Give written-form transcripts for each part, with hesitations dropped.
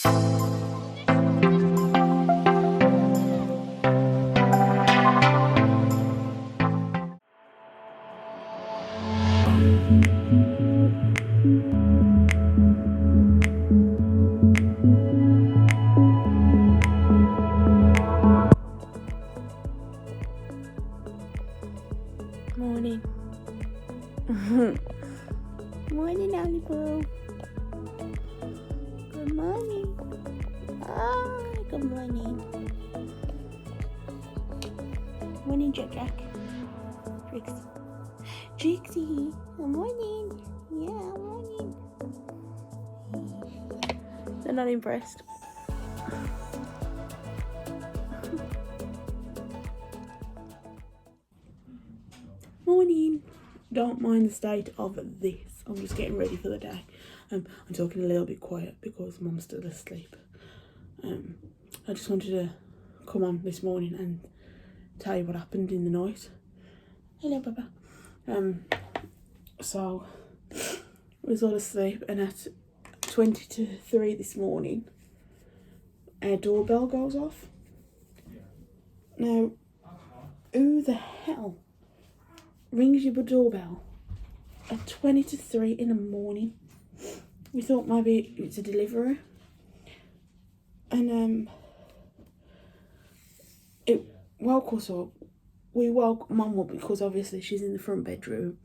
Morning. Morning, Alibu. Good morning. Ah, good morning. Morning, Jack. Trixie. Good morning. Yeah, morning. They're not impressed. Morning. Don't mind the state of this. I'm just getting ready for the day. I'm talking a little bit quiet because Mum's still asleep. I just wanted to come on this morning and tell you what happened in the night. Hello, Papa. So we was all asleep, and at 20 to 3 this morning, our doorbell goes off. Now, who the hell rings your doorbell at 20 to 3 in the morning? We thought maybe it's a delivery. And it woke us up. We woke Mum up because obviously she's in the front bedroom.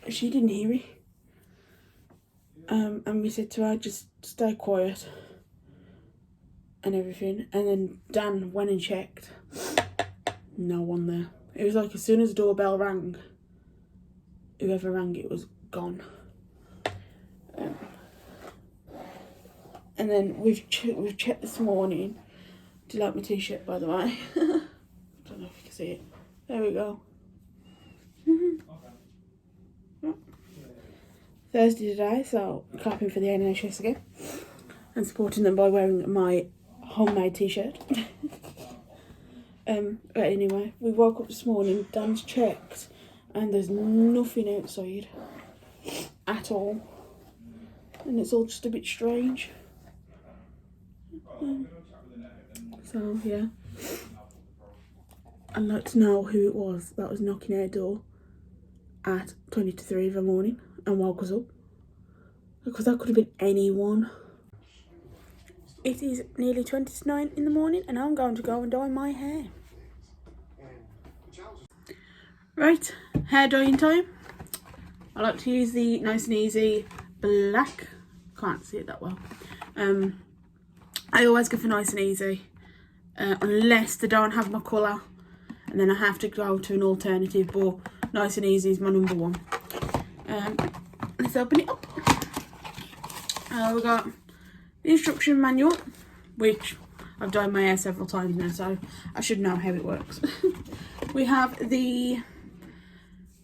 She didn't hear it. And we said to her, just stay quiet and everything. And then Dan went and checked. No one there. It was like as soon as the doorbell rang, whoever rang it was gone. And then we've checked this morning. Do you like my t-shirt, by the way? I don't know if you can see it. There we go. Thursday today, so clapping for the NHS again and supporting them by wearing my homemade t-shirt. But anyway, we woke up this morning, Dan's checked, and there's nothing outside at all, and it's all just a bit strange. So yeah, I'd like to know who it was that was knocking our door at 20 to 3 in the morning and woke us up, because that could have been anyone. It is nearly 20 to 9 in the morning, and I'm going to go and dye my hair. Right, hair dyeing time. I like to use the Nice and Easy black. Can't see it that well. I always go for Nice and Easy, unless they don't have my colour, and then I have to go to an alternative, but Nice and Easy is my number one. Let's open it up. We've got the instruction manual, which I've dyed my hair several times now, so I should know how it works. We have the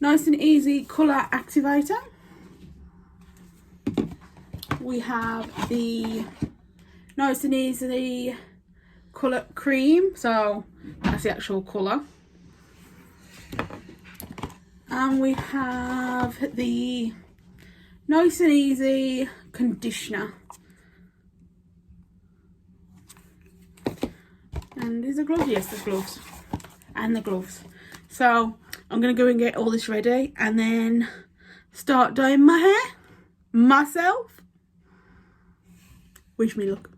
Nice and Easy colour activator. We have the Nice and Easy colour cream, so that's the actual colour. And we have the Nice and Easy conditioner. And these are gloves. Yes, there's gloves. And the gloves. So I'm going to go and get all this ready and then start dyeing my hair myself. Wish me luck.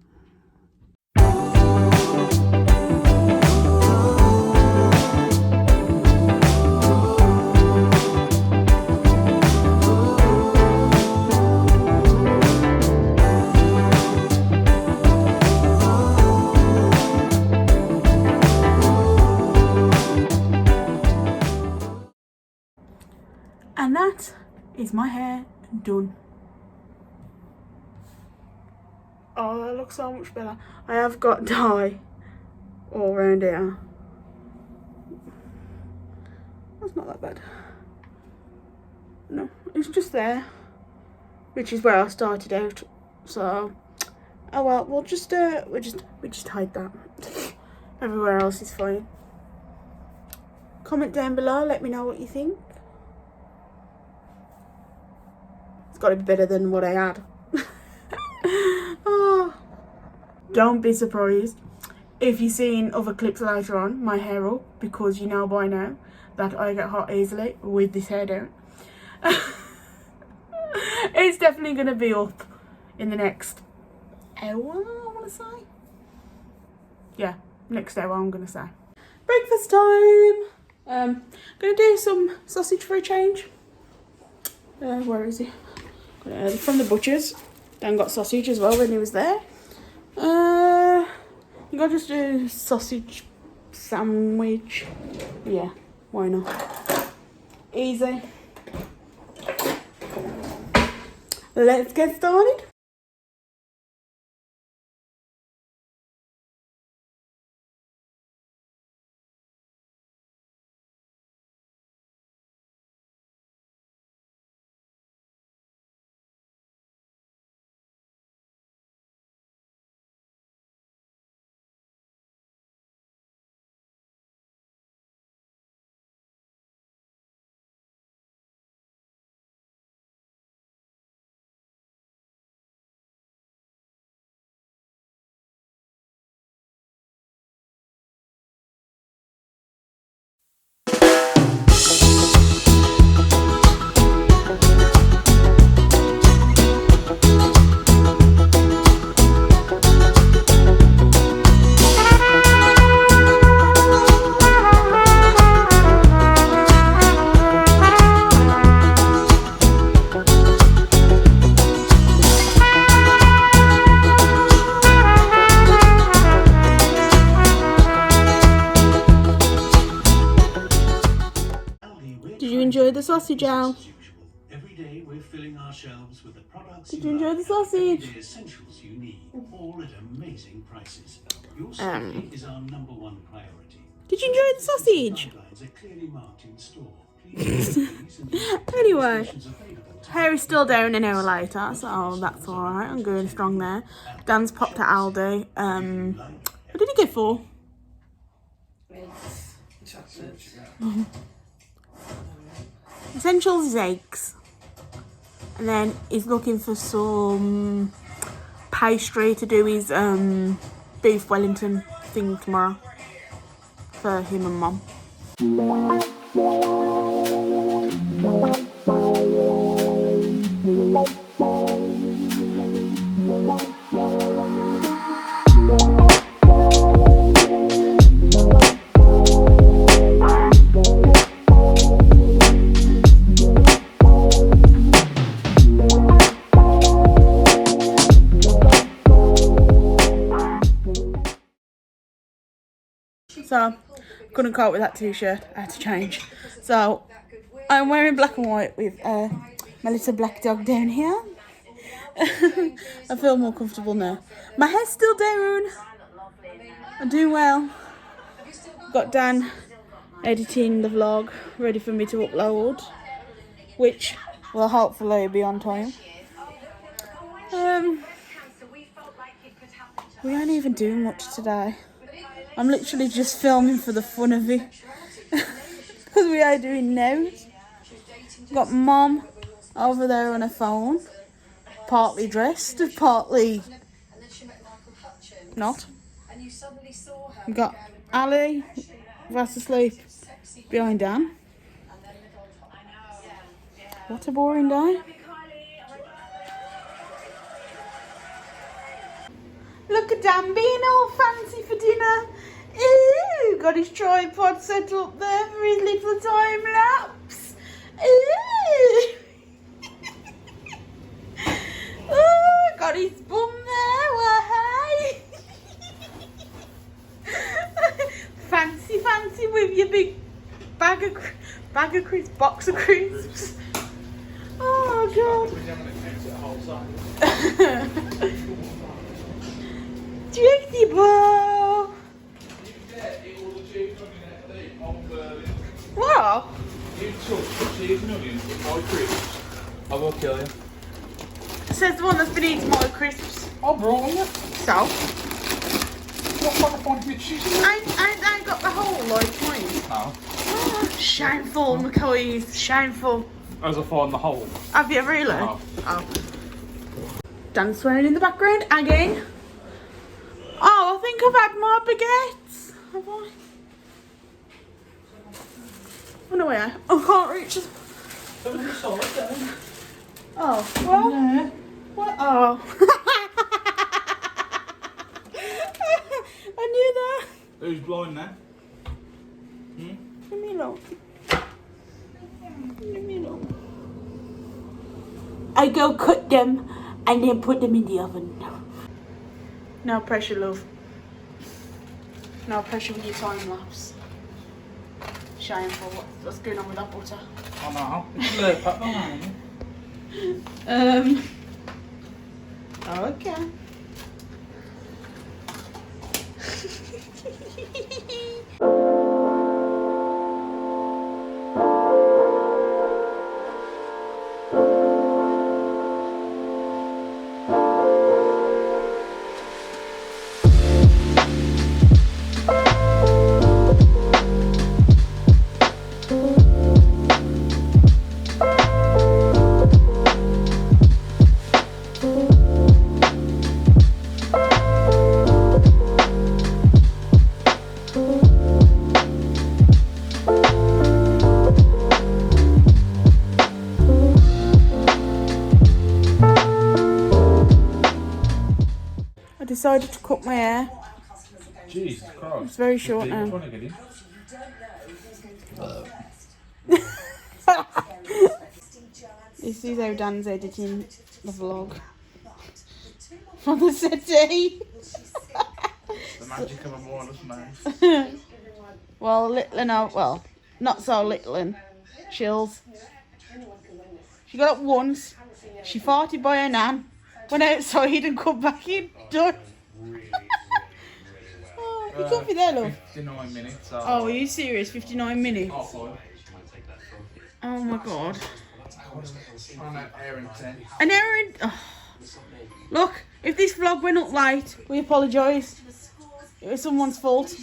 And that is my hair done. Oh, that looks so much better. I have got dye all around here. That's not that bad. No, it's just there, which is where I started out. So, oh well, we just hide that. Everywhere else is fine. Comment down below, let me know what you think. It's got to be better than what I had. Oh, don't be surprised if you've seen other clips later on, my hair up, because you know by now that I get hot easily with this hair down. It's definitely going to be up in the next hour, I want to say. Yeah, next hour I'm going to say. Breakfast time. Going to do some sausage for a change. Where is he? From the butcher's. Dan got sausage as well when he was there. You got to just do sausage sandwich. Yeah, why not? Easy. Let's get started. Did you enjoy the sausage, Al? Every day we're filling our shelves with the products. Did you enjoy the sausage? The essentials you need, all at amazing prices. Your safety is our #1 priority. Did you enjoy the sausage? Guidelines are clearly marked in store. Please Anyway, hair is still down an hour later, so that's alright. I'm going strong there. Dan's popped at Aldi. What did he get for? Essentials is eggs. And then he's looking for some pastry to do his beef Wellington thing tomorrow for him and Mum. So, couldn't cope with that t-shirt, I had to change. So, I'm wearing black and white with my little black dog down here. I feel more comfortable now. My hair's still down. I'm doing well. Got Dan editing the vlog, ready for me to upload, which will hopefully be on time. We aren't even doing much today. I'm literally just filming for the fun of it. Because we are doing notes. Got Mum over there on her phone. Partly dressed, partly not. We got Ali, fast asleep behind Dan. What a boring day. Look at Dan being all fancy for dinner. Ooh, got his tripod set up there for his little time lapse. Ooh. Ooh, got his bum there. Well, hey. Fancy, fancy with your big bag of crisps, box of crisps. Oh God. Tricky boy. What? You took cheese and onions with my crisps. I will kill you. It says the one that's been eating my crisps. I brought you. So? What kind of point of cheese? I got the whole like mine. No. Shameful, McCoys. Shameful. As I find the hole. Have you really? No. Oh. Dan's swearing in the background again. Oh, I think I've had more baguettes. Have I? Oh no, I can't reach it. Oh, well. No. What? Oh. I knew that. Who's blind now? Leave me alone. Leave me alone. I go cut them and then put them in the oven. No pressure, love. No pressure with your time lapse. Shameful. What's going on with that butter? Oh no, it's a pepper man. Okay. I decided to cut my hair. Jesus Christ. It's very short now. This is how Dan's editing the vlog. From the settee. The magic of a wireless mouse. Well, little and well, not so little and chills. She got up once. She farted by her nan. Went outside and come back in. Done. Oh, you can't be there, love. 59 minutes. Oh, are you serious? 59 minutes? Oh, Oh my god. an hour and 10. An hour and... Oh. Look, if this vlog went up late, we apologise. It was someone's fault.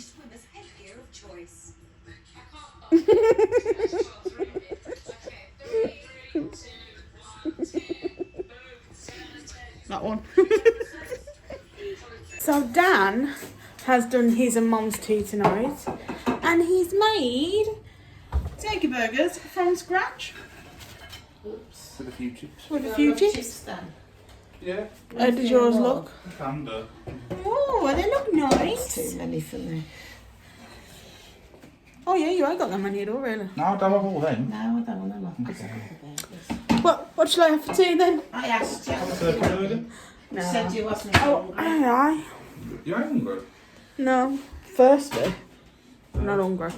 That one. So Dan has done his and Mum's tea tonight, and he's made turkey burgers from scratch. Oops. With a few chips. With a few chips. Yeah. How does yours look? Panda. Oh, they look nice. Too many for me. Oh yeah, you ain't got that many at all, really. No, I don't have all them. No, I don't want them off because Okay. What shall I have for tea then? I asked you. Turkey burger? You said you wasn't Oh, hungry. aye. You ain't hungry? No, thirsty. I'm not hungry.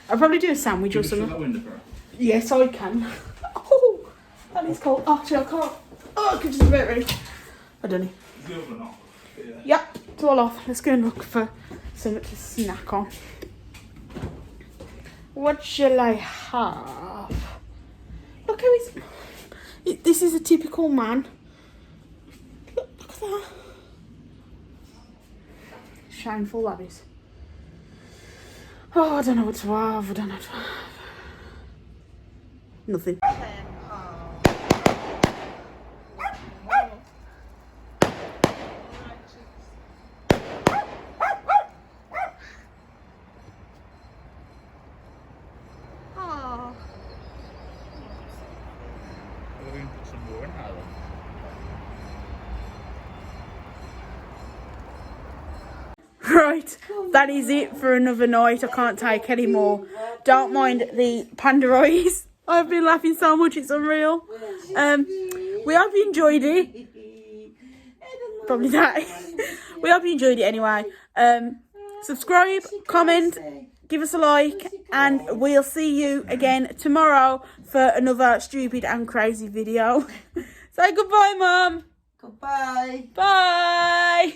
I'll probably do a sandwich or You shut that something. window for her. Yes, I can. Oh, that is cold. Actually, I can't. Oh, I could just about ready. I don't know. The oven off. Yeah. Yep, it's all off. Let's go and look for something to snack on. What shall I have? Look how he's... This is a typical man. Look at that. Shameful that is. Oh, I don't know what to have. I don't know what to have. Nothing. We're going to put some more in here. Right, that is it for another night. I can't take any more. Don't mind the panda eyes. I've been laughing so much, it's unreal. We hope you enjoyed it. Probably not. We hope you enjoyed it anyway. Subscribe, comment, give us a like, and we'll see you again tomorrow for another stupid and crazy video. Say goodbye, Mum. Goodbye. Bye.